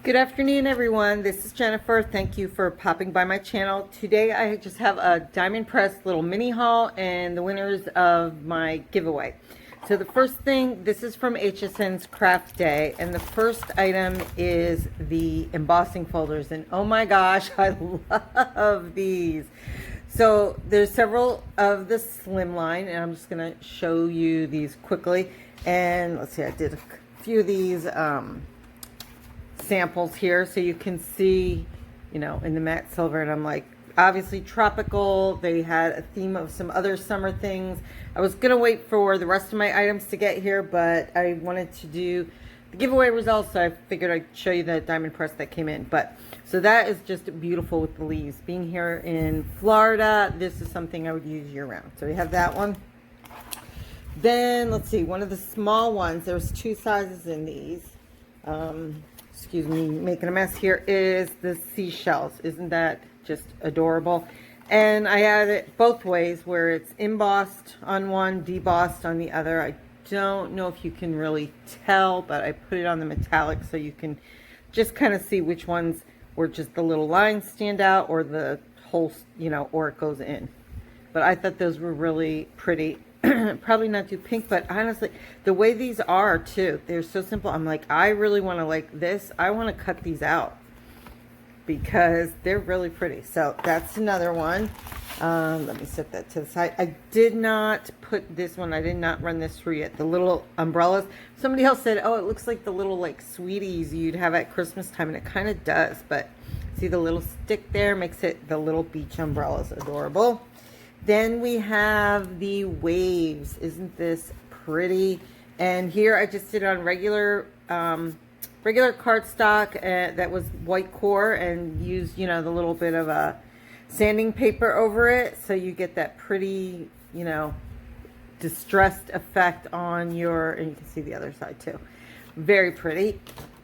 Good afternoon, everyone. This is Jennifer. Thank you for popping by my channel. Today I just have a diamond press little mini haul and the winners of my giveaway. So the first thing, this is from HSN's Craft Day, and the first item is the embossing folders, and oh my gosh, I love these. So there's several of the slim line, and I'm just going to show you these quickly. And let's see, I did a few of these samples here so you can see, you know, in the matte silver, and I'm like, obviously tropical. They had a theme of some other summer things. I was gonna wait for the rest of my items to get here, but I wanted to do the giveaway results, so I figured I'd show you the diamond press that came in. But so that is just beautiful with the leaves. Being here in Florida, this is something I would use year round. So we have that one. Then let's see, one of the small ones, there's two sizes in these. Excuse me, making a mess here, is the Seashells. Isn't that just adorable? And I had it both ways, where it's embossed on one, debossed on the other. I don't know if you can really tell, but I put it on the metallic so you can just kind of see which ones where just the little lines stand out, or the whole, you know, or it goes in. But I thought those were really pretty. Probably not too pink, but honestly, the way these are too, they're so simple. I'm like, I really want to like this. I want to cut these out because they're really pretty. So that's another one. Let me set that to the side. I did not put this one, I did not run this through yet. The little umbrellas. Somebody else said, oh, it looks like the little like sweeties you'd have at Christmas time, and it kind of does. But see the little stick there makes it the little beach umbrellas. Adorable. Then we have the waves. Isn't this pretty? And here I just did it on regular cardstock that was white core, and used, you know, the little bit of a sanding paper over it, so you get that pretty, you know, distressed effect on your, and you can see the other side too. Very pretty.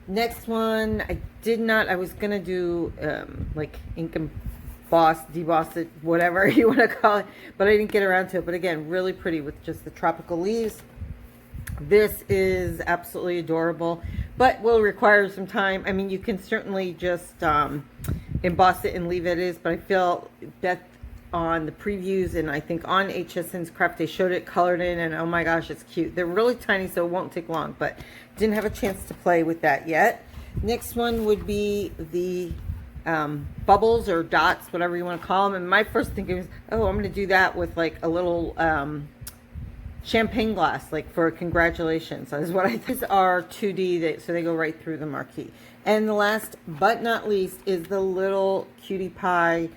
Next one, I was gonna do like ink and deboss it, whatever you want to call it, but I didn't get around to it. But again, really pretty with just the tropical leaves. This is absolutely adorable, but will require some time. I mean, you can certainly just emboss it and leave it as, but I feel that on the previews, and I think on HSN's Craft, they showed it colored in, and oh my gosh, it's cute. They're really tiny, so it won't take long, but didn't have a chance to play with that yet. Next one would be the bubbles or dots, whatever you want to call them. And my first thinking was, oh, I'm going to do that with like a little champagne glass, like for congratulations. That is what I think. These are 2D, so they go right through the marquee. And the last but not least is the little cutie pie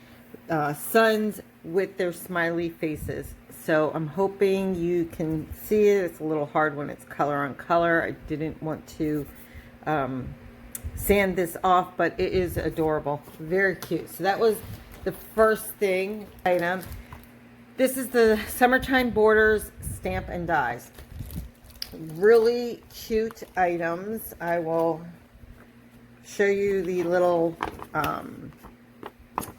suns with their smiley faces. So I'm hoping you can see it. It's a little hard when it's color on color. I didn't want to sand this off, but it is adorable. Very cute. So that was the first thing item. This is the Summertime Borders Stamp and Dies. Really cute items. I will show you the little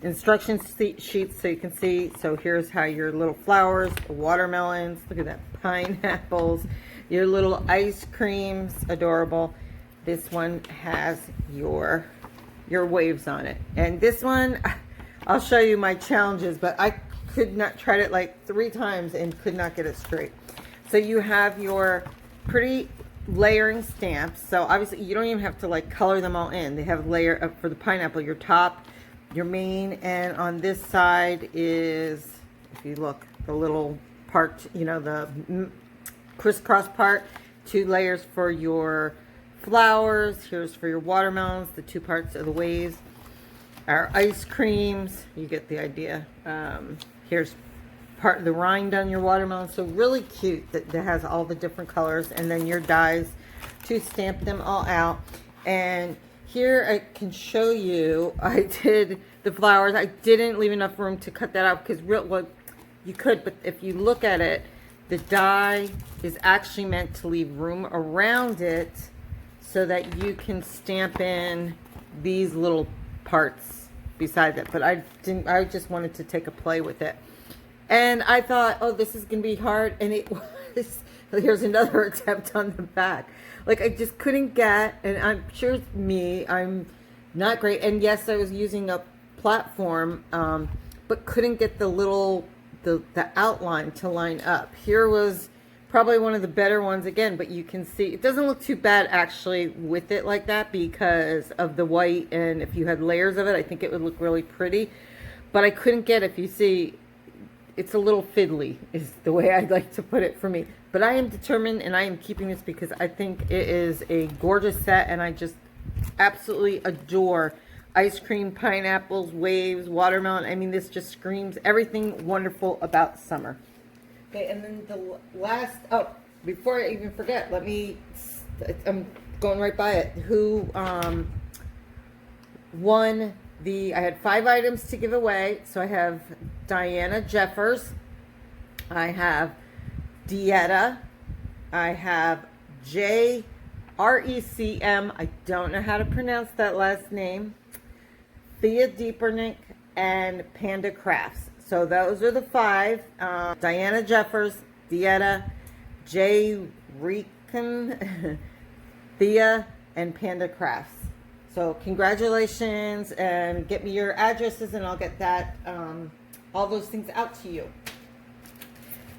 instruction sheets so you can see. So here's how your little flowers, watermelons, look at that, pineapples, your little ice creams, adorable. This one has your waves on it. And this one, I'll show you my challenges, but I could not, tried it like 3 times and could not get it straight. So you have your pretty layering stamps. So obviously you don't even have to like color them all in. They have layer up for the pineapple, your top, your main, and on this side is, if you look, the little part, you know, the crisscross part, 2 layers for your flowers. Here's for your watermelons, the 2 parts of the waves. Our ice creams, you get the idea. Here's part of the rind on your watermelon. So really cute that has all the different colors, and then your dies to stamp them all out. And here I can show you, I did the flowers. I didn't leave enough room to cut that out because well, you could, but if you look at it, the die is actually meant to leave room around it so that you can stamp in these little parts beside it. But I didn't, I just wanted to take a play with it. And I thought, oh, this is going to be hard. And it was Here's another attempt on the back. Like, I just couldn't get, and I'm sure it's me, I'm not great. And yes, I was using a platform, but couldn't get the little, the outline to line up. Here was probably one of the better ones again, but you can see it doesn't look too bad actually with it like that because of the white, and if you had layers of it, I think it would look really pretty. But I couldn't get, if you see, it's a little fiddly is the way I'd like to put it for me. But I am determined, and I am keeping this because I think it is a gorgeous set, and I just absolutely adore ice cream, pineapples, waves, watermelon. I mean, this just screams everything wonderful about summer. Okay, and then the last, oh, before I even forget, I'm going right by it. Who won I had 5 items to give away. So I have Diana Jeffers, I have Dieta, I have Recm, I don't know how to pronounce that last name, Thea Deepernick, and Panda Crafts. So those are the 5. Diana Jeffers, Dieta, Recon, Thea, and Panda Crafts. So congratulations, and get me your addresses, and I'll get that, all those things out to you.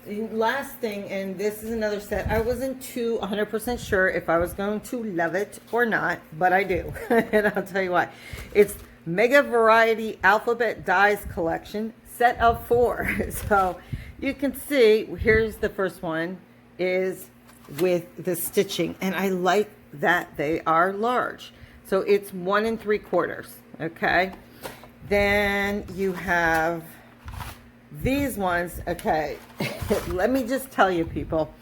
The last thing, and this is another set, I wasn't too 100% sure if I was going to love it or not, but I do, and I'll tell you why. It's Mega Variety Alphabet Dies Collection, set of 4. So you can see, here's the first one, is with the stitching, and I like that they are large. So it's 1 3/4, okay? Then you have these ones, okay. Let me just tell you, people,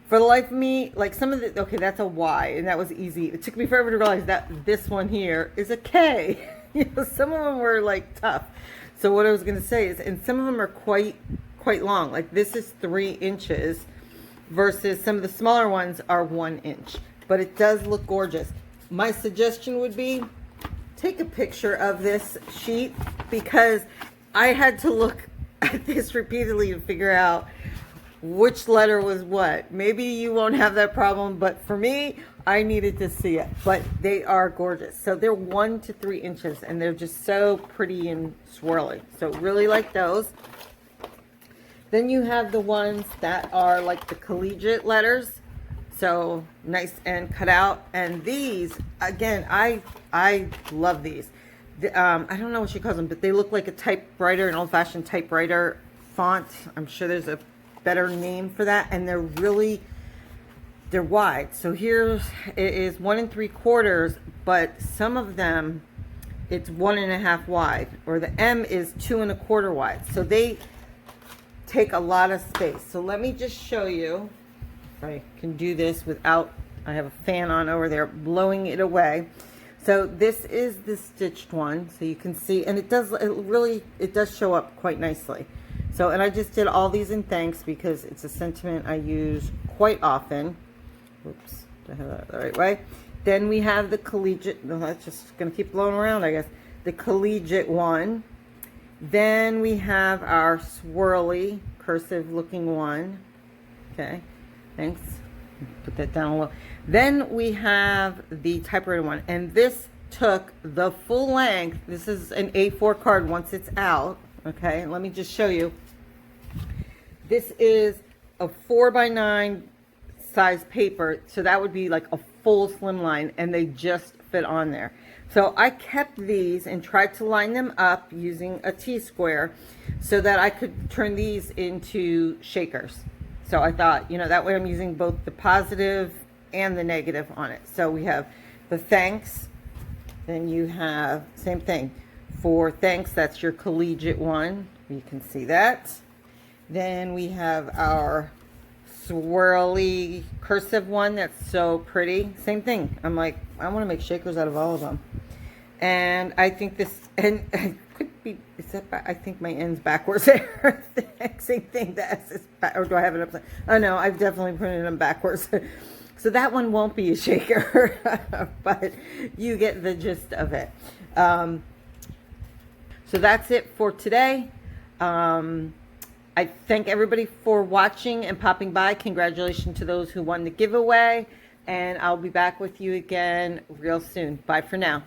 for the life of me, like some of the, okay, that's a Y, and that was easy. It took me forever to realize that this one here is a K. You know, some of them were like tough. So what I was going to say is, and some of them are quite long. Like this is 3 inches versus some of the smaller ones are 1 inch. But it does look gorgeous. My suggestion would be take a picture of this sheet, because I had to look at this repeatedly to figure out which letter was what. Maybe you won't have that problem, but for me, I needed to see it. But they are gorgeous. So they're 1 to 3 inches, and they're just so pretty and swirly. So really like those. Then you have the ones that are like the collegiate letters. So nice and cut out. And these, again, I love these. I don't know what she calls them, but they look like a typewriter, an old-fashioned typewriter font. I'm sure there's a better name for that. And they're wide. So here it is 1 3/4, but some of them it's 1 1/2 wide, or the M is 2 1/4 wide. So they take a lot of space. So let me just show you. I can do this without, I have a fan on over there blowing it away. So this is the stitched one, so you can see, and it does show up quite nicely. So, and I just did all these in thanks because it's a sentiment I use quite often. Oops, did I have that the right way? Then we have the collegiate, no, that's just going to keep blowing around, I guess. The collegiate one. Then we have our swirly, cursive looking one. Okay. Thanks. Put that down a little. Then we have the typewriter one, and this took the full length. This is an A4 card once it's out. Okay, let me just show you. This is a 4x9 size paper, so that would be like a full slimline, and they just fit on there. So I kept these and tried to line them up using a T-square so that I could turn these into shakers. So I thought, you know, that way I'm using both the positive and the negative on it. So we have the thanks. Then you have, same thing. For thanks, that's your collegiate one. You can see that. Then we have our swirly cursive one that's so pretty. Same thing. I'm like, I want to make shakers out of all of them. And I think this, and it could be, is that, I think my N's backwards there. Same thing, the S is back, or do I have it upside? Oh no, I've definitely printed them backwards. So that one won't be a shaker, but you get the gist of it. So that's it for today. I thank everybody for watching and popping by. Congratulations to those who won the giveaway. And I'll be back with you again real soon. Bye for now.